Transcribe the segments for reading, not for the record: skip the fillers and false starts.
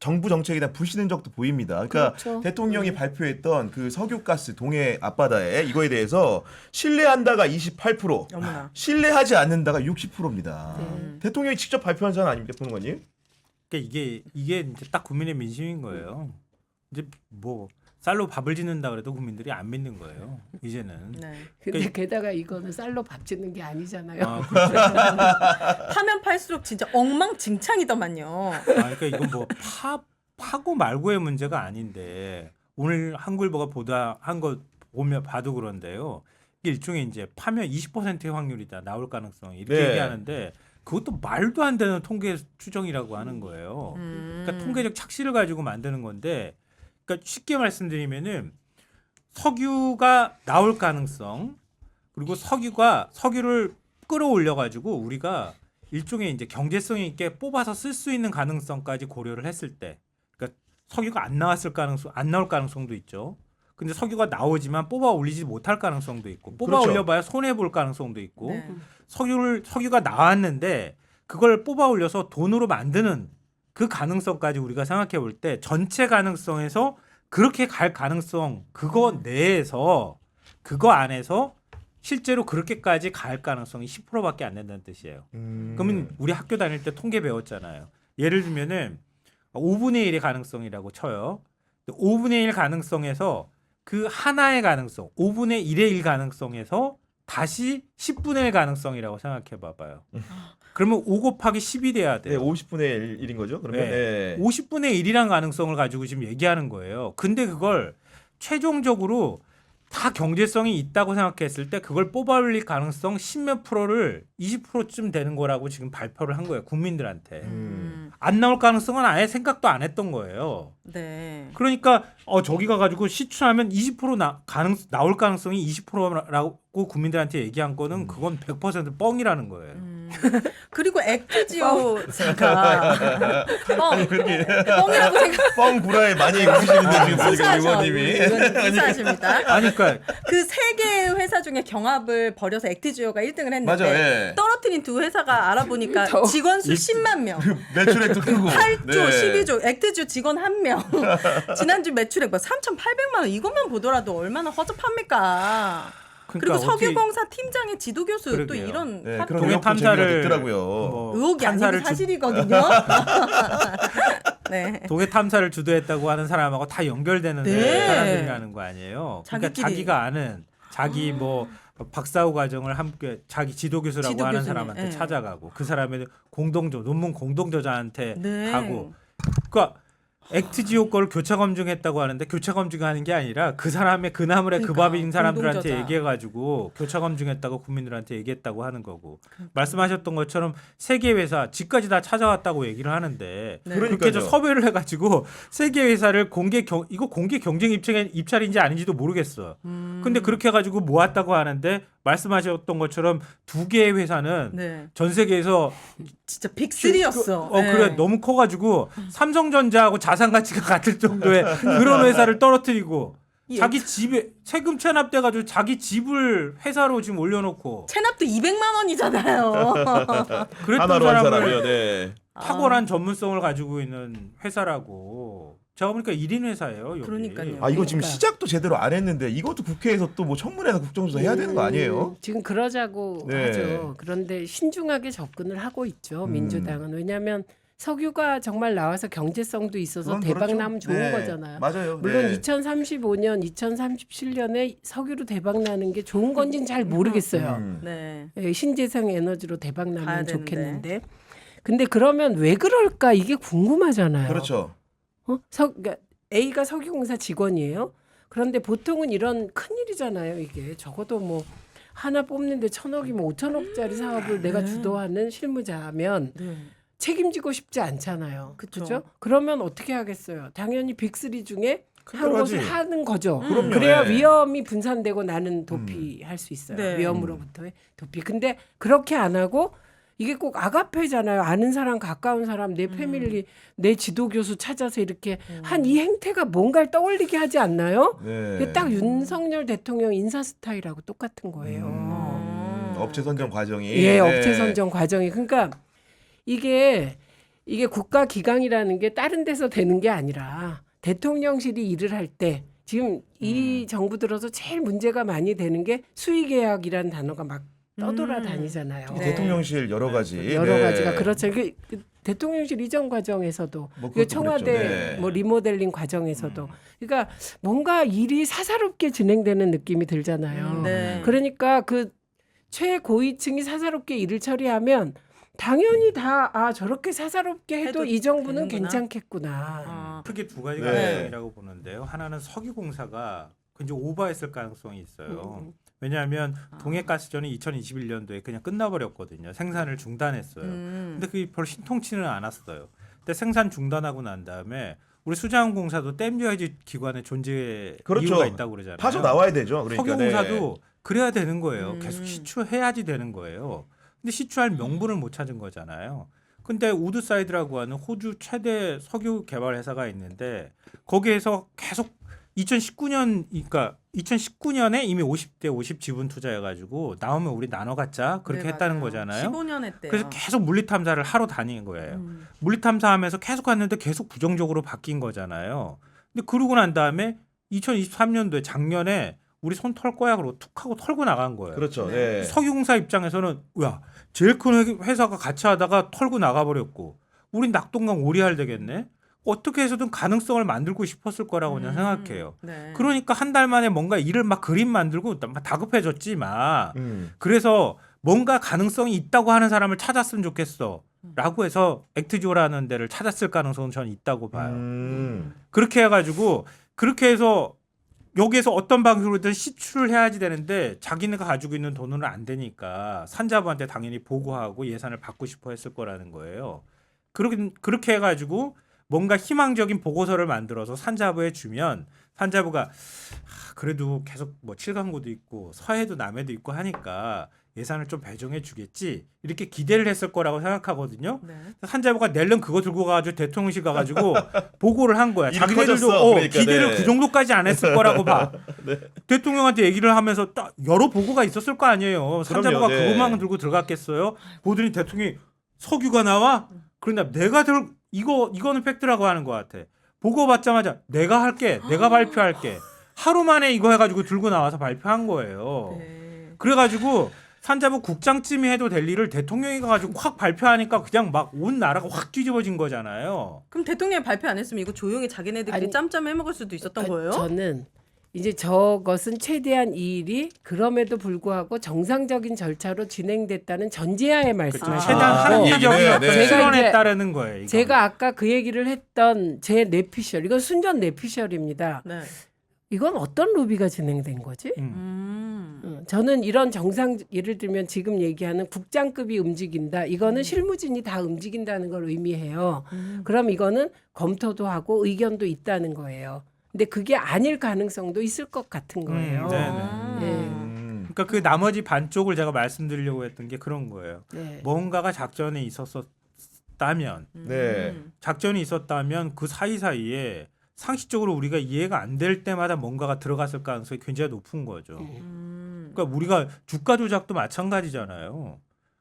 정부 정책에 불신는 적도 보입니다. 그러니까 그렇죠. 대통령이 발표했던 그 석유가스 동해 앞바다에 이거에 대해서 신뢰한다가 28%, 어머나. 신뢰하지 않는다가 60%입니다. 네. 대통령이 직접 발표한 사안 아닙니까, 평론가님? 그러니까 이게 이제 딱 국민의 민심인 거예요. 이제 뭐 쌀로 밥을 짓는다 그래도 국민들이 안 믿는 거예요. 이제는. 네. 근데 게다가 이거는 쌀로 밥 짓는 게 아니잖아요. 아, 그렇죠. 파면 팔수록 진짜 엉망진창이더만요. 그러니까 이건 뭐 파고 말고의 문제가 아닌데 오늘 한글보가 보도한 거 보면 봐도 그런데요. 이게 일종의 이제 파면 20%의 확률이다 나올 가능성이 이렇게 네. 얘기하는데 그것도 말도 안 되는 통계 추정이라고 하는 거예요. 그러니까 통계적 착시를 가지고 만드는 건데, 그러니까 쉽게 말씀드리면은 석유가 나올 가능성 그리고 석유를 끌어올려 가지고 우리가 일종의 이제 경제성 있게 뽑아서 쓸 수 있는 가능성까지 고려를 했을 때, 그러니까 석유가 안 나올 가능성도 있죠. 근데 석유가 나오지만 뽑아 올리지 못할 가능성도 있고, 뽑아 그렇죠. 올려봐야 손해 볼 가능성도 있고, 네. 석유가 나왔는데 그걸 뽑아 올려서 돈으로 만드는 그 가능성까지 우리가 생각해 볼 때 전체 가능성에서 그렇게 갈 가능성 그거 내에서 그거 안에서 실제로 그렇게까지 갈 가능성이 10%밖에 안 된다는 뜻이에요. 그러면 우리 학교 다닐 때 통계 배웠잖아요. 예를 들면은 5분의 1의 가능성이라고 쳐요. 5분의 1 가능성에서 그 하나의 가능성, 5분의 1의 1 가능성에서 다시 10분의 1 가능성이라고 생각해 봐봐요. 그러면 5 곱하기 10이 돼야 네, 돼요. 50분의 1인 거죠, 그러면? 네. 네. 50분의 1이란 가능성을 가지고 지금 얘기하는 거예요. 근데 그걸 최종적으로 다 경제성이 있다고 생각했을 때 그걸 뽑아 올릴 가능성 10몇 프로를 20%쯤 되는 거라고 지금 발표를 한 거예요. 국민들한테. 안 나올 가능성은 아예 생각도 안 했던 거예요. 네. 그러니까 저기 가가지고 시추하면 20% 나올 가능성이 20%라고 국민들한테 얘기한 거는 그건 100% 뻥이라는 거예요. 그리고 액트지오사가 뻥이라고 생각. 뻥 구라에 많이 웃으시는데 지금 보니까 의원님이. 의사십니다. 아니 그러니까 그 세 개의 회사 중에 경합을 벌여서 액트지오가 1등을 했는데 맞아, 예. 떨어뜨린 두 회사가 알아보니까 더. 직원 수 10만 명. 매출액도 크고. 8조, 네. 12조, 액트지오 직원 1명. 지난주 매출액 뭐 3,800만 원 이것만 보더라도 얼마나 허접합니까? 그리고 어떻게- 석유공사 팀장의 지도교수 또 그러게요. 이런 네, 파- 그런 동해 의혹도 제기가 탐사를 됐더라고요. 뭐 의혹이 아니고 탐사를 사실이거든요. 네. 동해 탐사를 주도했다고 하는 사람하고 다 연결되는 네. 사람들이라는 거 아니에요. 그러니까 자기끼리. 자기가 아는 자기 뭐 박사후 과정을 함께 자기 지도교수라고 지도 하는 교수님, 사람한테 네. 찾아가고 그 사람의 논문 공동저자한테 네. 가고, 그러니까 액트지오 거를 교차 검증했다고 하는데 교차 검증하는 게 아니라 그 사람의 그 나물에 그 그러니까, 밥인 사람들한테 공동저자. 얘기해가지고 교차 검증했다고 국민들한테 얘기했다고 하는 거고, 말씀하셨던 것처럼 세계 회사 집까지 다 찾아왔다고 얘기를 하는데 네. 그렇게 해서 그러니까요. 섭외를 해가지고 세계 회사를 공개 경쟁 입찰인지 아닌지도 모르겠어. 근데 그렇게 해가지고 모았다고 하는데 말씀하셨던 것처럼 두 개의 회사는 네. 전 세계에서 진짜 빅3였어. 네. 그래 너무 커가지고 삼성전자하고 자산 가치가 같을 정도의 그런 회사를 떨어뜨리고 이 자기 집에 세금 체납돼가지고 자기 집을 회사로 지금 올려놓고 체납도 200만 원이잖아요. 그랬던 하나로 한 사람을 사람이요. 네. 탁월한 전문성을 가지고 있는 회사라고. 제가 보니까 1인 회사예요. 여기. 그러니까요. 아 이거 지금 그러니까. 시작도 제대로 안 했는데 이것도 국회에서 또 뭐 청문회나 국정조사 해야 되는 거 아니에요? 지금 그러자고 네. 하죠. 그런데 신중하게 접근을 하고 있죠. 민주당은. 왜냐하면 석유가 정말 나와서 경제성도 있어서 그건 대박 그렇죠. 나면 좋은 네. 거잖아요. 맞아요. 물론 네. 2035년, 2037년에 석유로 대박 나는 게 좋은 건지는 잘 모르겠어요. 네. 예, 신재생 에너지로 대박 가야 나면 되는데. 좋겠는데. 근데 그러면 왜 그럴까 이게 궁금하잖아요. 그렇죠. 그러니까 A가 석유공사 직원이에요. 그런데 보통은 이런 큰 일이잖아요. 이게 적어도 뭐 하나 뽑는데 1,000억이면 5천억짜리 사업을 내가 주도하는 실무자면 네. 책임지고 싶지 않잖아요. 그쵸. 그렇죠? 그러면 어떻게 하겠어요? 당연히 빅3 중에 한 여러 가지. 곳을 하는 거죠. 그럼요. 그래야 네. 위험이 분산되고 나는 도피할 수 있어요. 네. 위험으로부터의 도피. 근데 그렇게 안 하고 이게 꼭 아가페잖아요. 아는 사람, 가까운 사람, 내 패밀리, 내 지도교수 찾아서 이렇게 한 이 행태가 뭔가를 떠올리게 하지 않나요? 네. 이게 딱 윤석열 대통령 인사 스타일하고 똑같은 거예요. 업체 선정 과정이. 예, 네. 업체 선정 과정이. 그러니까 이게 이게 국가 기강이라는 게 다른 데서 되는 게 아니라 대통령실이 일을 할 때 지금 이 정부 들어서 제일 문제가 많이 되는 게 수의계약이라는 단어가 막 떠돌아다니잖아요. 네. 대통령실 여러 가지 여러 네. 가지가 그렇죠. 그 대통령실 이전 과정에서도 뭐 그 그것도 청와대 그랬죠. 네. 뭐 리모델링 과정에서도 그러니까 뭔가 일이 사사롭게 진행되는 느낌이 들잖아요. 네. 그러니까 그 최고위층이 사사롭게 일을 처리하면 당연히 다 저렇게 사사롭게 해도 해도 이 정부는 되는구나. 괜찮겠구나. 아, 크게 두 가지 네. 가능성이라고 보는데요. 하나는 석유공사가 굉장히 오버했을 가능성이 있어요. 왜냐하면 동해가스전이 2021년도에 그냥 끝나버렸거든요. 생산을 중단했어요. 근데 그게 별로 신통치는 않았어요. 근데 생산 중단하고 난 다음에 우리 수자원공사도 댐유해지 기관의 존재 그렇죠. 이유가 있다고 그러잖아요. 파져 나와야 되죠. 그러니까 석유공사도 그래야 되는 거예요. 음. 계속 시추해야지 되는 거예요. 근데 시추할 명분을 못 찾은 거잖아요. 근데 우드사이드라고 하는 호주 최대 석유 개발 회사가 있는데 거기에서 계속 2019년에 이미 50대 50 지분 투자해가지고 나오면 우리 나눠 갖자 그렇게 네, 했다는 맞아요. 거잖아요. 15년 했대요. 그래서 계속 물리 탐사를 하러 다니는 거예요. 음. 물리 탐사하면서 계속 갔는데 계속 부정적으로 바뀐 거잖아요. 근데 그러고 난 다음에 2023년도에 작년에 우리 손 털 거야 그러고 툭 하고 털고 나간 거예요. 그렇죠. 네. 네. 석유공사 입장에서는 야 제일 큰 회사가 같이 하다가 털고 나가버렸고 우린 낙동강 오리알 되겠네. 어떻게 해서든 가능성을 만들고 싶었을 거라고 그냥 생각해요. 네. 그러니까 한 달 만에 뭔가 일을 막 그림 만들고 막 다급해졌지 막. 음. 그래서 뭔가 가능성이 있다고 하는 사람을 찾았으면 좋겠어. 라고 해서 액트조라는 데를 찾았을 가능성은 저는 있다고 봐요. 그렇게 해가지고 그렇게 해서 여기에서 어떤 방식으로든 시추를 해야지 되는데 자기네가 가지고 있는 돈은 안 되니까 산자부한테 당연히 보고하고 예산을 받고 싶어 했을 거라는 거예요. 그렇게 해가지고 뭔가 희망적인 보고서를 만들어서 산자부에 주면 산자부가 그래도 계속 뭐 칠강구도 있고 서해도 남해도 있고 하니까 예산을 좀 배정해 주겠지 이렇게 기대를 했을 거라고 생각하거든요. 네. 산자부가 낼름 그거 들고 가가지고 대통령실 가가지고 보고를 한 거야. 일이 자기네들도 커졌어. 그러니까, 기대를 네. 그 정도까지 안 했을 거라고 봐. 대통령한테 얘기를 하면서 딱 여러 보고가 있었을 거 아니에요. 산자부가 네. 그것만 들고 들어갔겠어요. 보더니 대통령이 석유가 나와? 그런데 내가 이거는 팩트라고 하는 것 같아. 보고 받자마자 내가 할게. 내가 발표할게. 하루 만에 이거 해가지고 들고 나와서 발표한 거예요. 네. 그래가지고 산자부 국장쯤이 해도 될 일을 대통령이 가가지고 확 발표하니까 그냥 막 온 나라가 확 뒤집어진 거잖아요. 그럼 대통령이 발표 안 했으면 이거 조용히 자기네들끼리 아니, 짬짬 해먹을 수도 있었던 거예요? 저는 이제 저것은 최대한 이 일이 그럼에도 불구하고 정상적인 절차로 진행됐다는 전제하에 말씀하신 최대한 아, 합리적인 네, 어떤 네. 실현에 이제 따르는 거예요. 이건. 제가 아까 그 얘기를 했던 제 뇌피셜 이건 순전 뇌피셜입니다. 네. 이건 어떤 로비가 진행된 거지? 저는 이런 정상 예를 들면 지금 얘기하는 국장급이 움직인다. 이거는 실무진이 다 움직인다는 걸 의미해요. 그럼 이거는 검토도 하고 의견도 있다는 거예요. 근데 그게 아닐 가능성도 있을 것 같은 거예요. 네네. 네. 그러니까 그 나머지 반쪽을 제가 말씀드리려고 했던 게 그런 거예요. 네. 뭔가가 작전에 있었다면 네. 작전이 있었다면 그 사이사이에 상식적으로 우리가 이해가 안 될 때마다 뭔가가 들어갔을 가능성이 굉장히 높은 거죠. 그러니까 우리가 주가 조작도 마찬가지잖아요.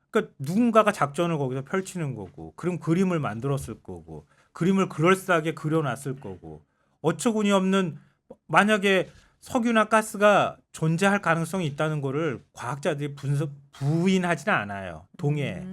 그러니까 누군가가 작전을 거기서 펼치는 거고, 그럼 그림을 만들었을 거고, 그림을 그럴싸하게 그려놨을 거고, 어처구니 없는 만약에 석유나 가스가 존재할 가능성이 있다는 거를 과학자들이 부인하지는 않아요. 동해에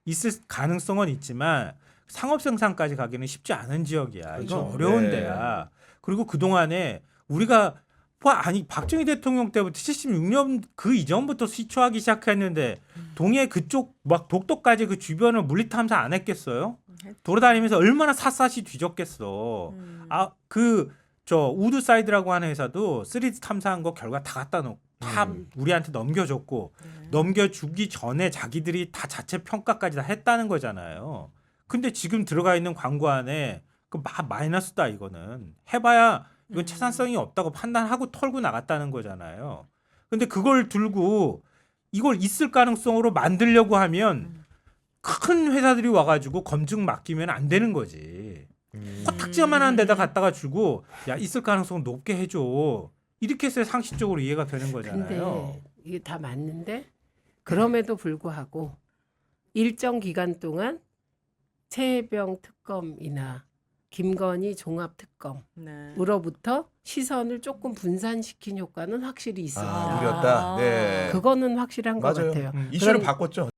있을 가능성은 있지만 상업 생산까지 가기는 쉽지 않은 지역이야. 이건 그렇죠. 어려운 네. 데야. 그리고 그 동안에 우리가 박정희 대통령 때부터 76년 그 이전부터 시추하기 시작했는데 동해 그쪽 막 독도까지 그 주변을 물리 탐사 안 했겠어요? 돌아다니면서 얼마나 샅샅이 뒤졌겠어. 저 우드사이드라고 하는 회사도 3D 탐사한 거 결과 다 갖다 놓고 다 우리한테 넘겨줬고 넘겨주기 전에 자기들이 다 자체 평가까지 다 했다는 거잖아요. 근데 지금 들어가 있는 광고 안에 그 마이너스다 이거는 해봐야 이건 채산성이 없다고 판단하고 털고 나갔다는 거잖아요. 근데 그걸 들고 이걸 있을 가능성으로 만들려고 하면 큰 회사들이 와가지고 검증 맡기면 안 되는 거지. 코딱지만한 데다 갖다가 주고 야 있을 가능성 높게 해줘. 이렇게 해서 상식적으로 이해가 되는 거잖아요. 근데 이게 다 맞는데 그럼에도 불구하고 일정 기간 동안 최혜병 특검이나 김건희 종합특검으로부터 네. 시선을 조금 분산시킨 효과는 확실히 있습니다. 누렸다. 네. 그거는 확실한 것 맞아요. 같아요. 이슈를 그런- 바꿨죠.